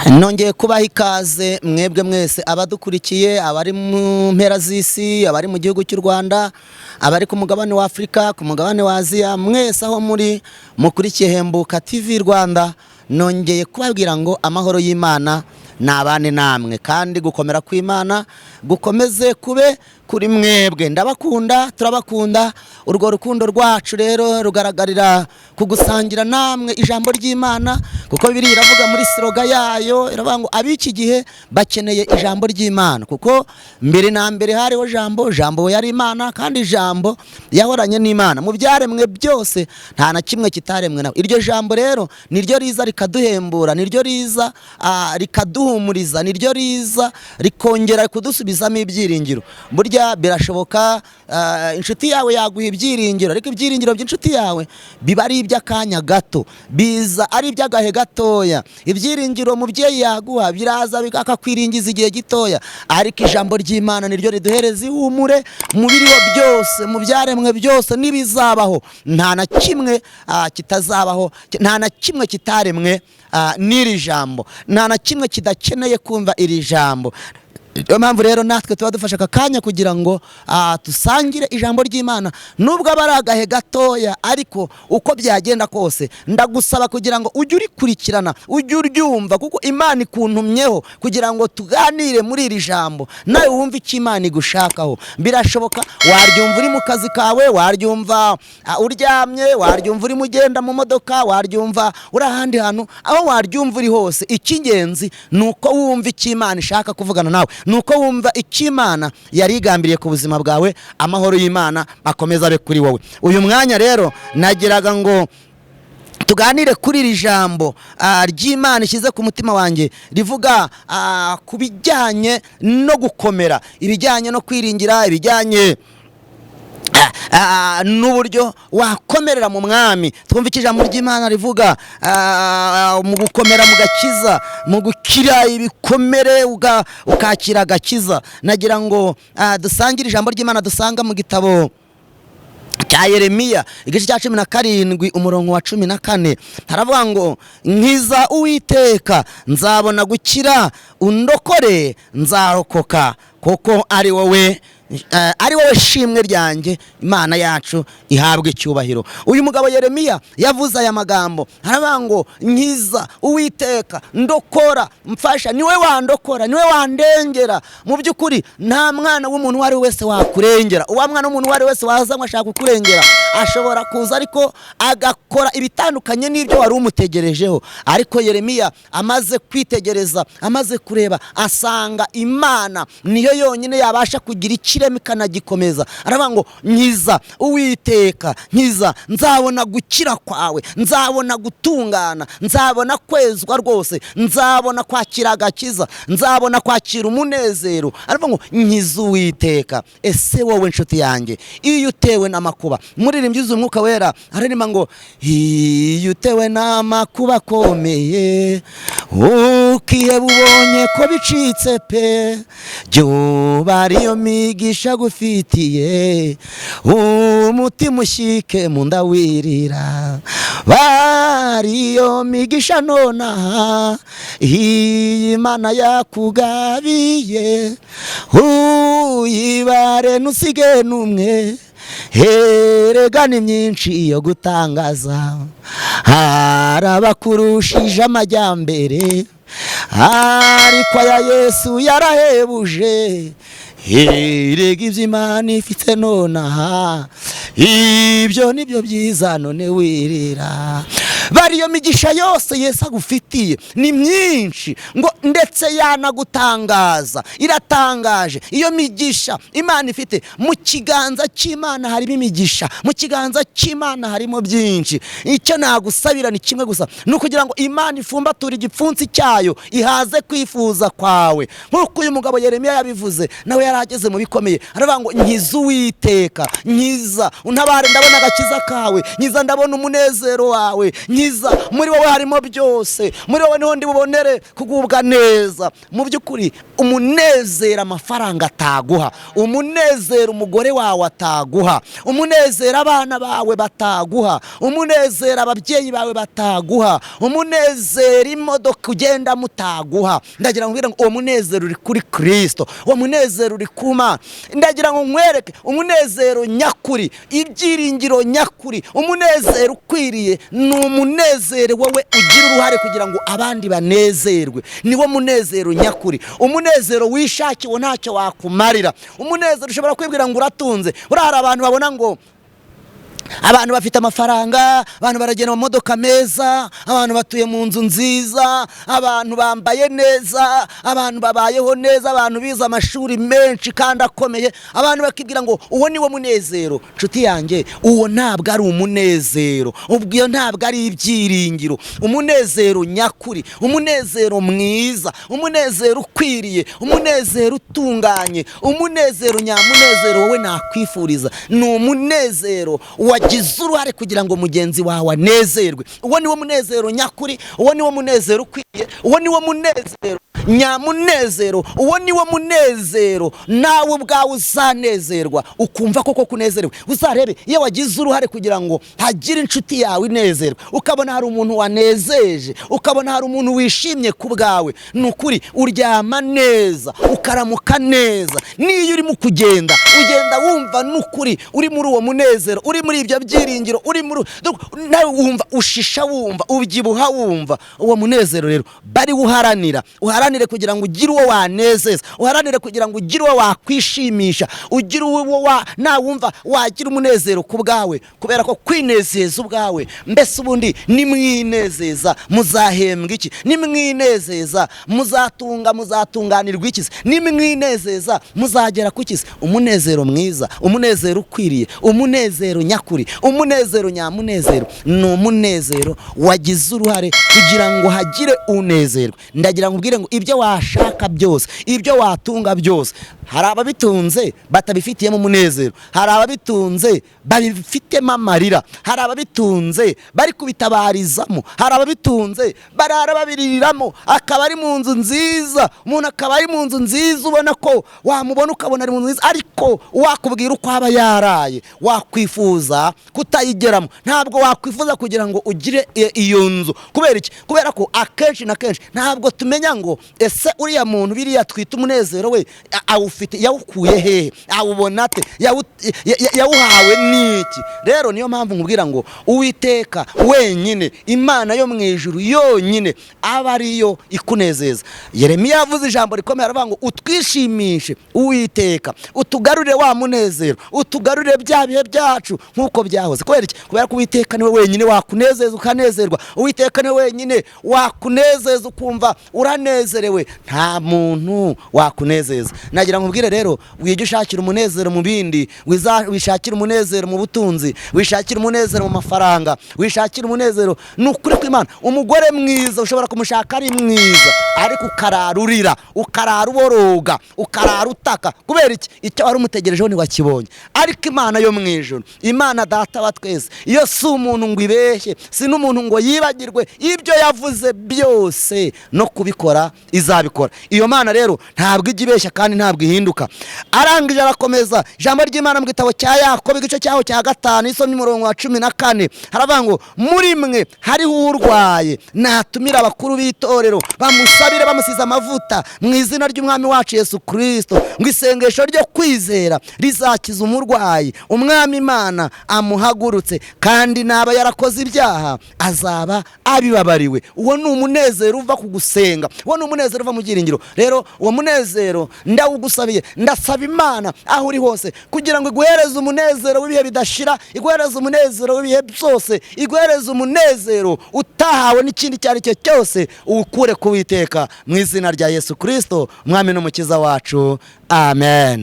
Nongeye kubaha ikaze mwebwe mwese abadukurikiye, abari mu mpera z'isi, abari mu gihugu cy'u Rwanda, abari ku mugabane wa Afrika, ku mugabane wa Aziya, mwese aho muri mukurikiye Hembuka TV Rwanda. Nongeye kubabwira ngo amahoro y'Imana nabane namwe, kandi gukomera kw'Imana gukomeze kube kuri mwebwe. Ndabakunda, turabakunda. Urwo rukundo rwacu rero rugaragarira kugusangira namwe ijambo ry'Imana, kuko Bibiliya iravuga muri siroga yayo, iravuga ngo ab'iki gihe bakeneye ijambo ry'Imana, kuko mbere na mbere hariho jambo yari Imana, kandi jambo yahoranye n'Imana. Mu byaremwe byose nta na kimwe kitaremwe nawe. Iryo jambo rero niryo riza rikaduhembura, niryo riza rikaduhumuriza, niryo riza rikongera kudusubizamo ibyiringiro. Burya birashoboka inshuti yawe yaguha ibyiringiro, ariko ibyiringiro by'inshuti yawe biba ari iby'akanya gato, biza ari iby'agahe gatoya. Ibyiringiro mubyeyi yaguha biraza bikakwiringiza igihe gitoya, ariko ijambo ry'Imana niryo riduhereza ihumure mu biriho byose, mu byaremwe byose n'ibizabaho. Nta na kimwe kitazabaho, nta na kimwe kitaremwe n'iri jambo, nta na kimwe kidakeneye kumva iri jambo. Iyo mpamvu rero natwe tuba dufashe aka kanya kugira ngo dusangire ijambo ry'Imana, nubwo aba ari agahe gatoya, ariko uko byagenda kose ndagusaba kugira ngo ujye urikurikirana, ujye uryumva, kuko Imana ikuntumyeho kugira ngo tuganire muri iri jambo, nawe wumve icyo Imana igushakaho. Birashoboka waryumva uri mu kazi kawe, waryumva uryamye, waryumva uri mugenda mu modoka, waryumva uri ahandi hantu, aho waryumva uri hose. Icy'ingenzi ni uko wumva icyo Imana ishaka kuvugana nawe, nuko wumva icyo Imana yarigambiriye ku buzima bwawe. Amahoro y'Imana akomeza abe kuri wowe. Uyu mwanya rero nagiraga ngo tuganire kuri iri jambo ry'Imana ishyize ku mutima wanjye, rivuga ku bijyanye no gukomera, ibijyanye no kwiringira, ibijyanye n'uburyo wakomerera mu mwami. Twumva icyo ijambo ry'Imana rivuga mu gukomera mu gakiza, mu gukira ibikomere ukakira agakiza. Nagira ngo dusangire ijambo ry'Imana dusanga mu gitabo cya Yeremiya igice cya 17 umurongo wa 14. Haravuga ngo nkiza Uwiteka nzabona gukira, undokore nzarokoka, kuko ari wowe shimwe ryanjye, Imana yacu ihabwe icyubahiro. Uyu mugabo Yeremiya yavuze aya magambo, haravuga ngo nkiza Uwiteka, ndokora, mfasha, niwe wandokora, niwe wandengera. Mu by'ukuri nta mwana w'umuntu wari wese wakurengera. Uwa mwana w'umuntu wari wese wazanywe ashaka kukurengera ashobora kuza ariko agakora ibitandukanye n'ibyo wari umutegerejeho. Ariko Yeremiya amaze kwitegereza, amaze kureba, asanga Imana niyo yonyine yabasha kugira ikirema ikanagikomeza. Aravuga ngo nkiza Uwiteka, nkiza, nzabona gukira kwawe, nzabona gutungana, nzabona kwezwa rwose, nzabona kwakira agakiza, nzabona kwakira umunezero. Aravuga ngo nkiza Uwiteka. Ese wowe nshuti yanjye, iyo utewe n'amakuba, muririmbyi z'Umwuka Wera ararima ngo iyo utewe n'amakuba akomeye, ukiheba ubonye ko bicitse pe, jyoba ariyo migisha gufitiye, umutima ushyike mu nda wirira, bariyo migisha nonaha iyi Imana yakugabiye, uyibare ntusige n'umwe, herega ni myinshi yo gutangaza, harabakurushije amajyambere, ariko aya Yesu yarahebuje, herega ibyo Imana ifite nonaha, ibyo nibyo byiza, none wirira. Bariyo migisha yose Yesu agufitiye ni myinshi, ngo ndetse yanagutangaza, iratangaje. Iyo migisha Imana ifite, mu kiganza cy'Imana harimo imigisha, mu kiganza cy'Imana harimo byinshi. Icyo nagusabira ni kimwe gusa, ni ukugira ngo Imana ifumbature igipfunsi cyayo, ihaze kwifuza kwawe. Nk'uko uyu mugabo Yeremiya yabivuze, nawe yarageze mu bikomeye. Aravuga ngo nkiza Uwiteka, nkiza untabare, ndabona agakiza kawe, nkiza ndabona umunezero wawe, nkiza, muri wowe harimo byose, muri wowe niho ndi bubonere kugubwa neza. Mu by'ukuri umunezero amafaranga ataguha, umunezero umugore wawe ataguha, umunezero abana bawe bataguha, umunezero ababyeyi bawe bataguha, umunezero imodoka ugenda mutaguha. Ndagira ngo uwo munezero uri kuri Kristo, uwo munezero uri ku Mana. Ndagira ngo nkwereke umunezero nyakuri, ibyiringiro nyakuri, umunezero ukwiriye ni umunezero wowe ugira uruhare kugira ngo abandi banezerwe. Niwo munezero nyakuri, umunezero wishakiwe ntacyo wakumarira. Umunezero ushobora kwibwira ngo uratunze. Urahari abantu babona ngo abantu bafite amafaranga, abantu baragenda mu modoka meza, abantu batuye mu nzu nziza, abantu bambaye neza, abantu babayeho neza, abantu bize amashuri menshi kandi akomeye, abantu bakibwira ngo uwo niwo munezero. Nshuti yanjye, uwo ntabwo ari umunezero, ubwo ntabwo ari ibyiringiro. Umunezero nyakuri, umunezero mwiza, umunezero ukwiriye, umunezero utunganye, umunezero nyamunezero wowe nakwifuriza ni umunezero wagize uruhare kugira ngo mugenzi wawe anezerwe. Uwo niwo munezero nyakuri, uwo niwo munezero ukwiye, uwo niwo munezero nyamunezero, uwo niwo munezero nawe ubwawe uzanezerwa ukumva koko kunezerewe. Uzarebe iyo wagize uruhare kugira ngo hagire inshuti yawe inezerwe, ukabona hari umuntu wanezeje, ukabona hari umuntu wishimye ku bwawe, nukuri uryama neza, ukaramuka neza. Niyo urimo kugenda ugenda wumva nukuri uri muri uwo munezero, uri muri ibyo byiringiro, uri muri nawe wumva ushisha, wumva ubyibuha, wumva uwo munezero. Rero bari uharanire kugira ngo ugire uwo wanezeza, uharanire kugira ngo ugire uwo wakwishimisha, ugire uwo nawumva wagira umunezero ku bwawe, kubera ko kwinezeza ubwawe. Mbese ubundi nimwinezeza muzahembwa iki? Nimwinezeza muzatunganirwa iki? Nimwinezeza muzagera ku iki? Umunezero mwiza, umunezero ukwiriye, umunezero nyakuri, umunezero nyamunezero ni umunezero wagize uruhare kugira ngo hagire unezerwa. Ndagira ngo ubwire ngo ibyo washaka byose, ibyo watunga byose, hari ababitunze batabifitiyemo umunezero, hari ababitunze babifitemo amarira, hari ababitunze bari kubitabarizamo, hari ababitunze barara babiriramo. Akaba ari mu nzu nziza, umuntu akaba ari mu nzu nziza, ubona ko wamubona ukabona ari mu nzu nziza, ariko wakubwira uko aba yaraye wakwifuza kutayigeramo. Ntabwo wakwifuza kugira ngo ugire iyo nzu. Kubera iki? Kubera ko akenshi na kenshi ntabwo tumenya ngo ese uriya muntu biriya twita umunezero we awufite, yawukuye hehe, awubona ate, yawuhawe n'iki? Rero niyo mpamvu nkubwira ngo Uwiteka wenyine, Imana yo mu ijuru yonyine aba ariyo ikunezeza. Yeremiya yavuze ijambo rikomeye aravuga ngo utwishimishe Uwiteka, utugarurire wa munezero, utugarurire bya bihe byacu nk'uko byahoze. Kubera iki? Kubera ko Uwiteka niwe wenyine wakunezeza ukanezerwa. Uwiteka niwe wenyine wakunezeza ukumva uranezerewe, nta muntu wakunezeza. Nagira ngo ubwire rero, wige ushakira umunezero mu bindi, wishakira umunezero mu butunzi, wishakira umunezero mu mafaranga, wishakira umunezero n'ukuri kw'Imana. Umugore mwiza ushobora kumushaka ari mwiza, ariko ukararurira, ukarara uboroga, ukarara utaka. Kubera iki? Icyo wari umutegerejeho ntiwakibonye. Ariko Imana yo mu ijuru, Imana Data wa twese, iyo si umuntu ngo ibeshye, si n'umuntu ngo yibagirwe, ibyo yavuze byose no kubikora izabikora. Iyo Mana rero ntabwo ijya ibeshya kandi ntabwo ihinduka. Arangije arakomeza ijambo ry'Imana mu gitabo cya Yakobo igice cyaho cya 5 isomye umurongo wa 14, haravuga ngo muri mwe hariho urwaye, natumira abakuru b'itorero bamusabire bamusize amavuta mu izina ry'Umwami wacu Yesu Kristo, ngo isengesho ryo kwizera rizakiza umurwayi, Umwami Imana amuhagurutse, kandi naba yarakoze ibyaha azaba abibabariwe. Uwo ni umunezero uva ku gusenga, uwo ni umunezero uva mu byiringiro. Rero uwo munezero ndawugusabiye, ndasaba Imana aho uri hose kugira ngo iguhereze umunezero w'ibihe bidashira, iguhereze umunezero w'ibihe byose, iguhereze umunezero utahawe n'ikindi cyari cyo cyose, ukure ku Uwiteka mu izina rya Yesu Kristo, Umwami n'Umukiza wacu. Amen.